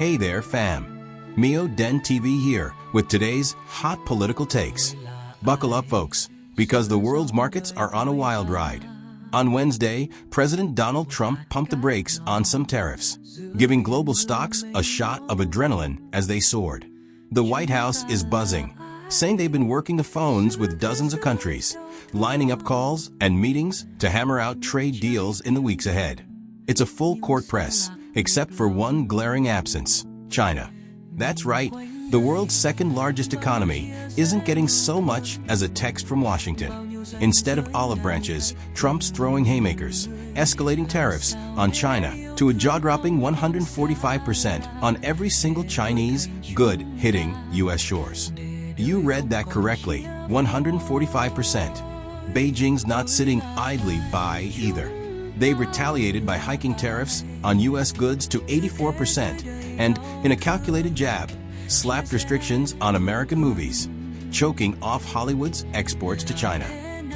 Hey there, fam. meodentv here with today's hot political takes. Buckle up, folks, because the world's markets are on a wild ride. On Wednesday, President Donald Trump pumped the brakes on some tariffs, giving global stocks a shot of adrenaline as they soared. The White House is buzzing, saying they've been working the phones with dozens of countries, lining up calls and meetings to hammer out trade deals in the weeks ahead. It's a full court press, except for one glaring absence: China. That's right, the world's second largest economy isn't getting so much as a text from Washington. Instead of olive branches, Trump's throwing haymakers, escalating tariffs on China to a jaw-dropping 145% on every single Chinese good hitting U.S. shores. You read that correctly, 145%. Beijing's not sitting idly by either. They retaliated by hiking tariffs on U.S. goods to 84% and, in a calculated jab, slapped restrictions on American movies, choking off Hollywood's exports to China.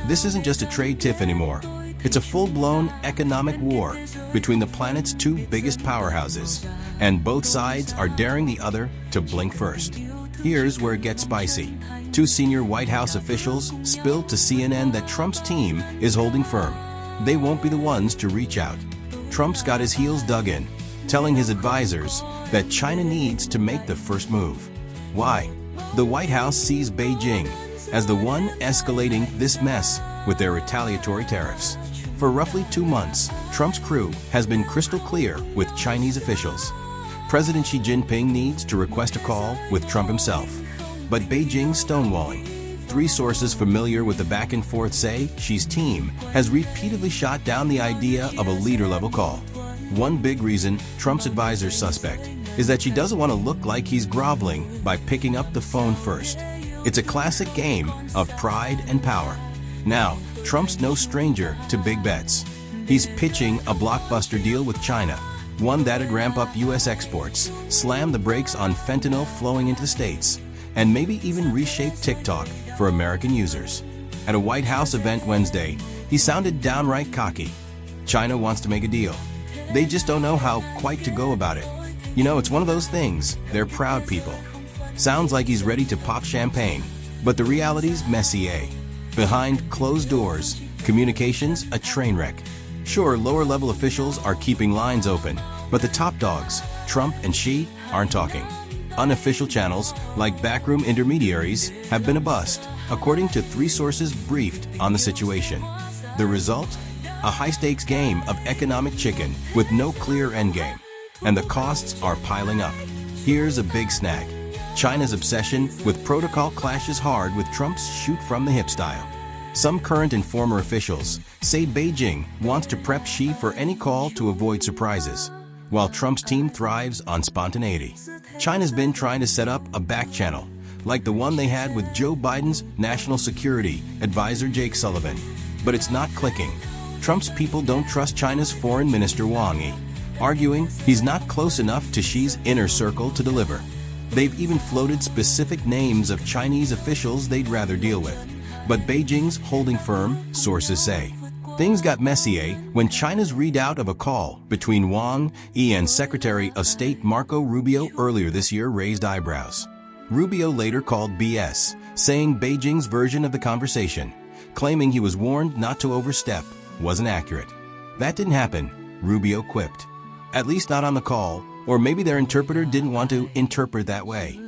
This isn't just a trade tiff anymore. It's a full-blown economic war between the planet's two biggest powerhouses, and both sides are daring the other to blink first. Here's where it gets spicy. Two senior White House officials spilled to CNN that Trump's team is holding firm. They won't be the ones to reach out. Trump's got his heels dug in, telling his advisors that China needs to make the first move. Why? The White House sees Beijing as the one escalating this mess with their retaliatory tariffs. For roughly 2 months, Trump's crew has been crystal clear with Chinese officials. President Xi Jinping needs to request a call with Trump himself, but Beijing's stonewalling. 3 sources familiar with the back and forth say Xi's team has repeatedly shot down the idea of a leader-level call. One big reason Trump's advisors suspect is that Xi doesn't want to look like he's groveling by picking up the phone first. It's a classic game of pride and power. Now, Trump's no stranger to big bets. He's pitching a blockbuster deal with China, one that'd ramp up U.S. exports, slam the brakes on fentanyl flowing into the States, and maybe even reshape TikTok for American users. At a White House event Wednesday, he sounded downright cocky. China wants to make a deal. They just don't know how quite to go about it. You know, it's one of those things, they're proud people. Sounds like he's ready to pop champagne, but the reality's messier. Behind closed doors, communications a train wreck. Sure, lower-level officials are keeping lines open, but the top dogs, Trump and Xi, aren't talking. Unofficial channels, like backroom intermediaries, have been a bust, according to 3 sources briefed on the situation. The result? A high-stakes game of economic chicken with no clear endgame. And the costs are piling up. Here's a big snag. China's obsession with protocol clashes hard with Trump's shoot-from-the-hip style. Some current and former officials say Beijing wants to prep Xi for any call to avoid surprises, while Trump's team thrives on spontaneity. China's been trying to set up a back channel, like the one they had with Joe Biden's national security advisor Jake Sullivan. But it's not clicking. Trump's people don't trust China's foreign minister Wang Yi, arguing he's not close enough to Xi's inner circle to deliver. They've even floated specific names of Chinese officials they'd rather deal with. But Beijing's holding firm, sources say. Things got messier when China's readout of a call between Wang Yi and Secretary of State Marco Rubio earlier this year raised eyebrows. Rubio later called BS, saying Beijing's version of the conversation, claiming he was warned not to overstep, wasn't accurate. That didn't happen, Rubio quipped. At least not on the call, or maybe their interpreter didn't want to interpret that way.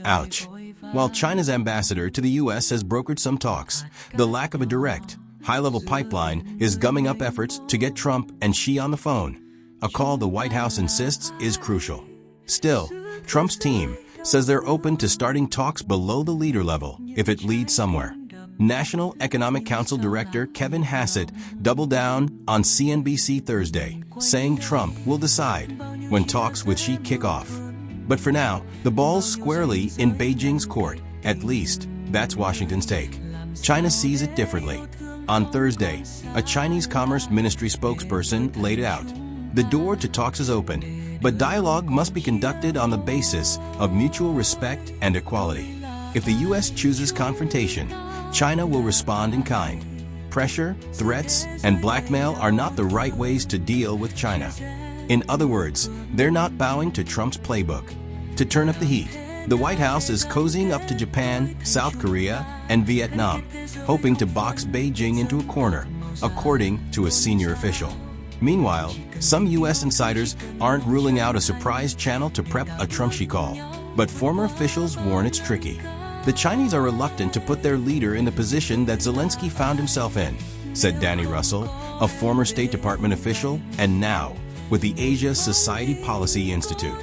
Ouch. While China's ambassador to the U.S. has brokered some talks, the lack of a direct, high-level pipeline is gumming up efforts to get Trump and Xi on the phone. A call the White House insists is crucial. Still, Trump's team says they're open to starting talks below the leader level if it leads somewhere. National Economic Council Director Kevin Hassett doubled down on CNBC Thursday, saying Trump will decide when talks with Xi kick off. But for now, the ball's squarely in Beijing's court. At least, that's Washington's take. China sees it differently. On Thursday, a Chinese Commerce Ministry spokesperson laid it out. The door to talks is open, but dialogue must be conducted on the basis of mutual respect and equality. If the U.S. chooses confrontation, China will respond in kind. Pressure, threats, and blackmail are not the right ways to deal with China. In other words, they're not bowing to Trump's playbook. To turn up the heat, the White House is cozying up to Japan, South Korea, and Vietnam, hoping to box Beijing into a corner, according to a senior official. Meanwhile, some U.S. insiders aren't ruling out a surprise channel to prep a Trumpy call, but former officials warn it's tricky. The Chinese are reluctant to put their leader in the position that Zelensky found himself in, said Danny Russell, a former State Department official and now with the Asia Society Policy Institute.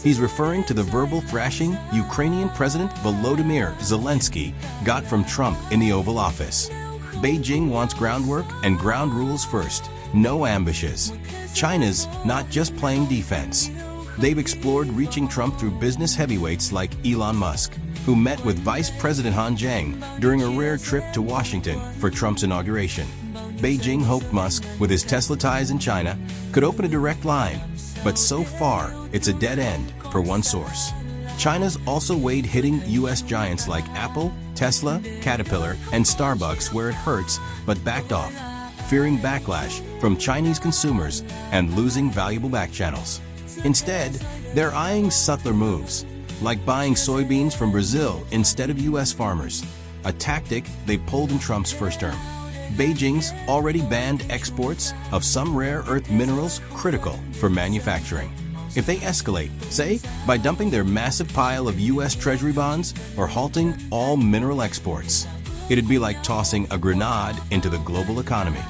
He's referring to the verbal thrashing Ukrainian President Volodymyr Zelensky got from Trump in the Oval Office. Beijing wants groundwork and ground rules first, no ambushes. China's not just playing defense. They've explored reaching Trump through business heavyweights like Elon Musk, who met with Vice President Han Zheng during a rare trip to Washington for Trump's inauguration. Beijing hoped Musk, with his Tesla ties in China, could open a direct line, but so far it's a dead end, per one source. China's also weighed hitting U.S. giants like Apple, Tesla, Caterpillar, and Starbucks where it hurts, but backed off, fearing backlash from Chinese consumers and losing valuable back channels. Instead, they're eyeing subtler moves, like buying soybeans from Brazil instead of U.S. farmers, a tactic they pulled in Trump's first term. Beijing's already banned exports of some rare earth minerals critical for manufacturing. If they escalate, say, by dumping their massive pile of U.S. Treasury bonds or halting all mineral exports, it'd be like tossing a grenade into the global economy.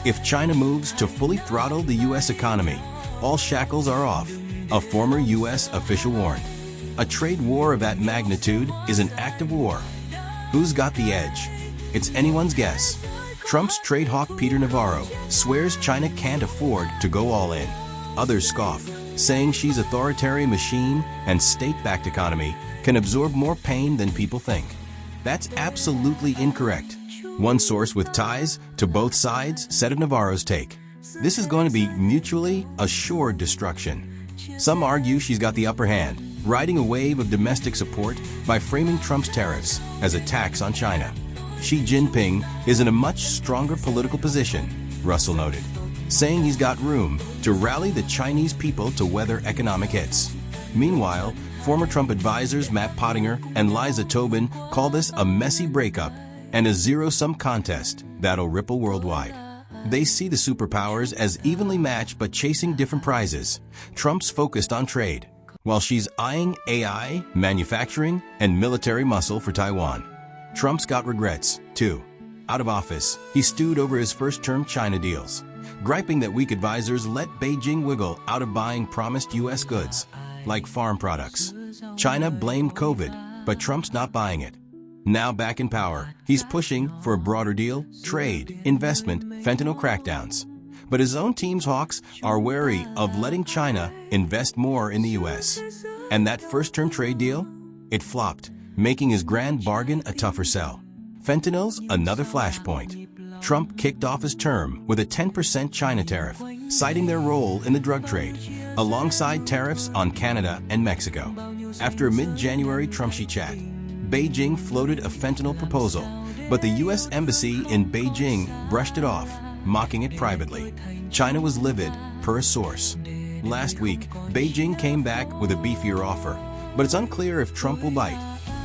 If China moves to fully throttle the U.S. economy, all shackles are off, a former U.S. official warned. A trade war of that magnitude is an act of war. Who's got the edge? It's anyone's guess. Trump's trade hawk Peter Navarro swears China can't afford to go all in. Others scoff, saying she's authoritarian machine and state-backed economy can absorb more pain than people think. That's absolutely incorrect. One source with ties to both sides said of Navarro's take, "This is going to be mutually assured destruction." Some argue she's got the upper hand, riding a wave of domestic support by framing Trump's tariffs as a tax on China. Xi Jinping is in a much stronger political position, Russell noted, saying he's got room to rally the Chinese people to weather economic hits. Meanwhile, former Trump advisors Matt Pottinger and Liza Tobin call this a messy breakup and a zero-sum contest that'll ripple worldwide. They see the superpowers as evenly matched but chasing different prizes. Trump's focused on trade, while she's eyeing AI, manufacturing, and military muscle for Taiwan. Trump's got regrets, too. Out of office, he stewed over his first-term China deals, griping that weak advisors let Beijing wiggle out of buying promised U.S. goods, like farm products. China blamed COVID, but Trump's not buying it. Now back in power, he's pushing for a broader deal, trade, investment, fentanyl crackdowns. But his own team's hawks are wary of letting China invest more in the U.S. And that first-term trade deal? It flopped, making his grand bargain a tougher sell. Fentanyl's another flashpoint. Trump kicked off his term with a 10% China tariff, citing their role in the drug trade, alongside tariffs on Canada and Mexico. After a mid-January Trumpy chat, Beijing floated a fentanyl proposal, but the U.S. Embassy in Beijing brushed it off, mocking it privately. China was livid, per a source. Last week, Beijing came back with a beefier offer, but it's unclear if Trump will bite,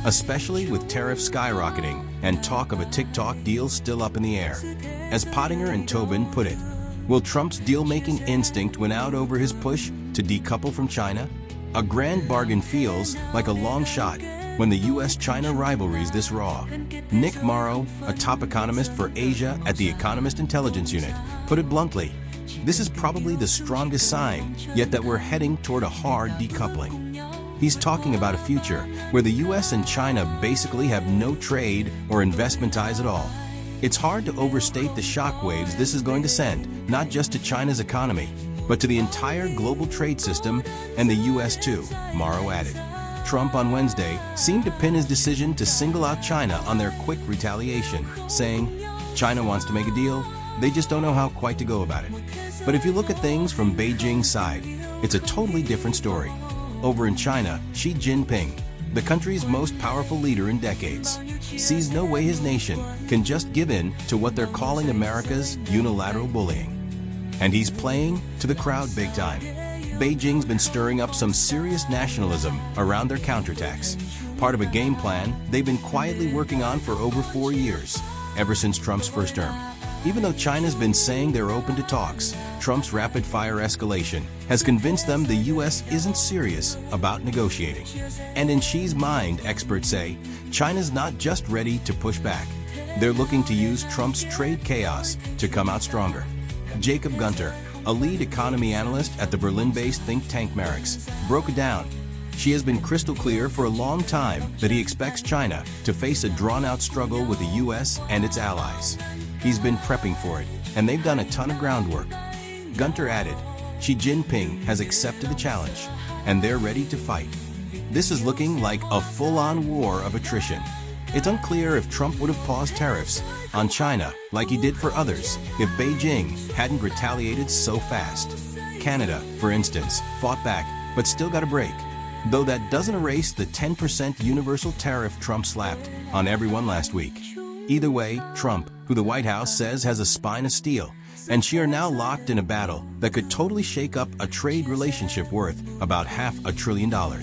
especially with tariffs skyrocketing and talk of a TikTok deal still up in the air. As Pottinger and Tobin put it, will Trump's deal-making instinct win out over his push to decouple from China? A grand bargain feels like a long shot when the U.S.-China rivalry's this raw. Nick Morrow, a top economist for Asia at the Economist Intelligence Unit, put it bluntly, this is probably the strongest sign yet that we're heading toward a hard decoupling. He's talking about a future where the U.S. and China basically have no trade or investment ties at all. It's hard to overstate the shockwaves this is going to send, not just to China's economy, but to the entire global trade system and the U.S. too, Morrow added. Trump on Wednesday seemed to pin his decision to single out China on their quick retaliation, saying, China wants to make a deal, they just don't know how quite to go about it. But if you look at things from Beijing's side, it's a totally different story. Over in China, Xi Jinping, the country's most powerful leader in decades, sees no way his nation can just give in to what they're calling America's unilateral bullying. And he's playing to the crowd big time. Beijing's been stirring up some serious nationalism around their counterattacks, part of a game plan they've been quietly working on for over 4 years, ever since Trump's first term. Even though China's been saying they're open to talks, Trump's rapid-fire escalation has convinced them the U.S. isn't serious about negotiating. And in Xi's mind, experts say, China's not just ready to push back. They're looking to use Trump's trade chaos to come out stronger. Jacob Gunter, a lead economy analyst at the Berlin-based think tank Marix, broke it down. She has been crystal clear for a long time that he expects China to face a drawn-out struggle with the U.S. and its allies. He's been prepping for it, and they've done a ton of groundwork. Gunter added, Xi Jinping has accepted the challenge, and they're ready to fight. This is looking like a full-on war of attrition. It's unclear if Trump would have paused tariffs on China like he did for others if Beijing hadn't retaliated so fast. Canada, for instance, fought back but still got a break, though that doesn't erase the 10% universal tariff Trump slapped on everyone last week. Either way, Trump, who the White House says has a spine of steel, and Xi are now locked in a battle that could totally shake up a trade relationship worth about $500 billion.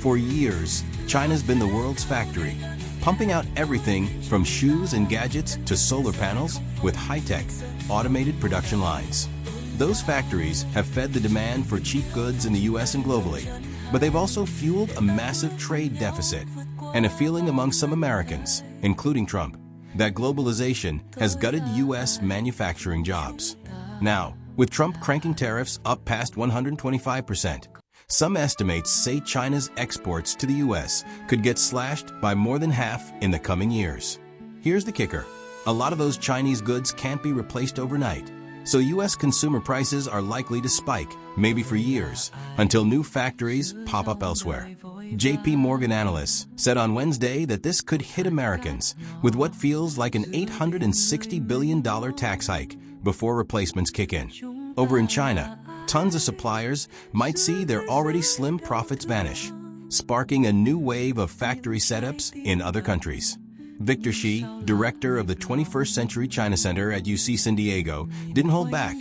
For years, China's been the world's factory, pumping out everything from shoes and gadgets to solar panels with high-tech, automated production lines. Those factories have fed the demand for cheap goods in the U.S. and globally, but they've also fueled a massive trade deficit and a feeling among some Americans, including Trump, that globalization has gutted U.S. manufacturing jobs. Now, with Trump cranking tariffs up past 125%, some estimates say China's exports to the U.S. could get slashed by more than half in the coming years. Here's the kicker. A lot of those Chinese goods can't be replaced overnight, so U.S. consumer prices are likely to spike, maybe for years, until new factories pop up elsewhere. J.P. Morgan analysts said on Wednesday that this could hit Americans with what feels like an $860 billion tax hike before replacements kick in. Over in China, tons of suppliers might see their already slim profits vanish, sparking a new wave of factory setups in other countries. Victor Shi, director of the 21st Century China Center at UC San Diego, didn't hold back.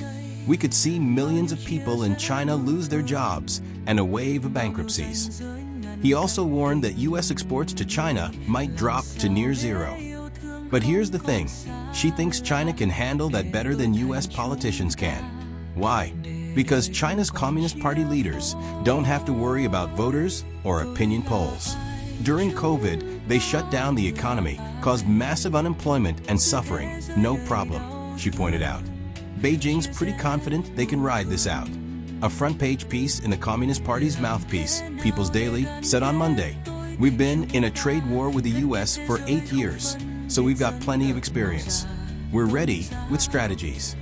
We could see millions of people in China lose their jobs and a wave of bankruptcies. He also warned that U.S. exports to China might drop to near zero. But here's the thing, she thinks China can handle that better than U.S. politicians can. Why? Because China's Communist Party leaders don't have to worry about voters or opinion polls. During COVID, they shut down the economy, caused massive unemployment and suffering, no problem, she pointed out. Beijing's pretty confident they can ride this out. A front-page piece in the Communist Party's mouthpiece, People's Daily, said on Monday, "We've been in a trade war with the U.S. for 8 years, so we've got plenty of experience. We're ready with strategies."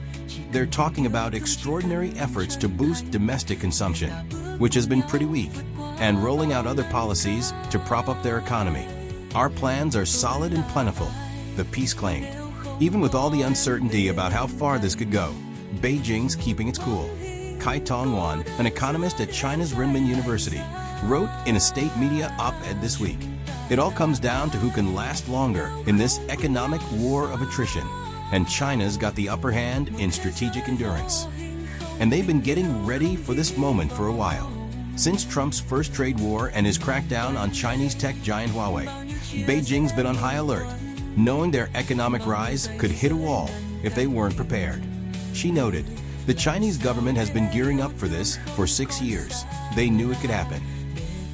They're talking about extraordinary efforts to boost domestic consumption, which has been pretty weak, and rolling out other policies to prop up their economy. "Our plans are solid and plentiful," the piece claimed. Even with all the uncertainty about how far this could go, Beijing's keeping its cool. Kai Tong-wan, an economist at China's Renmin University, wrote in a state media op-ed this week, "It all comes down to who can last longer in this economic war of attrition, and China's got the upper hand in strategic endurance." And they've been getting ready for this moment for a while. Since Trump's first trade war and his crackdown on Chinese tech giant Huawei, Beijing's been on high alert, knowing their economic rise could hit a wall if they weren't prepared. She noted, "The Chinese government has been gearing up for this for 6 years. They knew it could happen."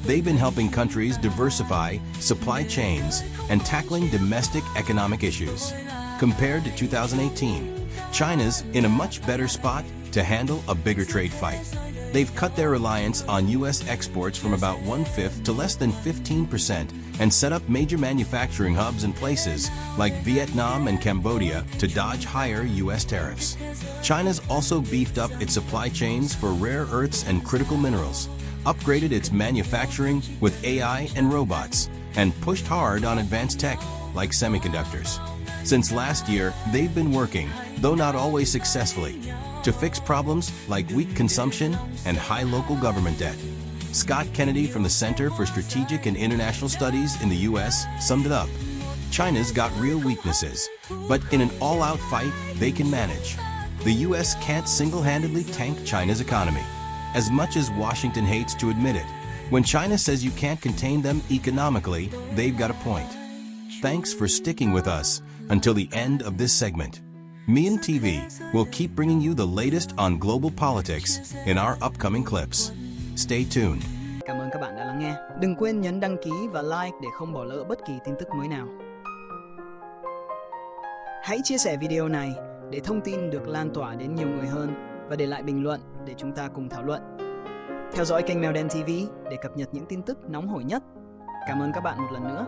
They've been helping countries diversify supply chains and tackling domestic economic issues. Compared to 2018, China's in a much better spot to handle a bigger trade fight. They've cut their reliance on U.S. exports from about 1/5 to less than 15% and set up major manufacturing hubs in places like Vietnam and Cambodia to dodge higher U.S. tariffs. China's also beefed up its supply chains for rare earths and critical minerals, upgraded its manufacturing with AI and robots, and pushed hard on advanced tech like semiconductors. Since last year, they've been working, though not always successfully, to fix problems like weak consumption and high local government debt. Scott Kennedy from the Center for Strategic and International Studies in the U.S. summed it up. "China's got real weaknesses, but in an all-out fight, they can manage. The U.S. can't single-handedly tank China's economy. as much as Washington hates to admit it. When China says you can't contain them economically, they've got a point. Thanks for sticking with us until the end of this segment. meodentv will keep bringing you the latest on global politics in our upcoming clips. Stay tuned. Cảm ơn các bạn đã lắng nghe. Đừng quên nhấn đăng ký và like để không bỏ lỡ bất kỳ tin tức mới nào. Hãy chia sẻ video này để thông tin được lan tỏa đến nhiều người hơn và để lại bình luận để chúng ta cùng thảo luận. Theo dõi kênh meodentv để cập nhật những tin tức nóng hổi nhất. Cảm ơn các bạn một lần nữa.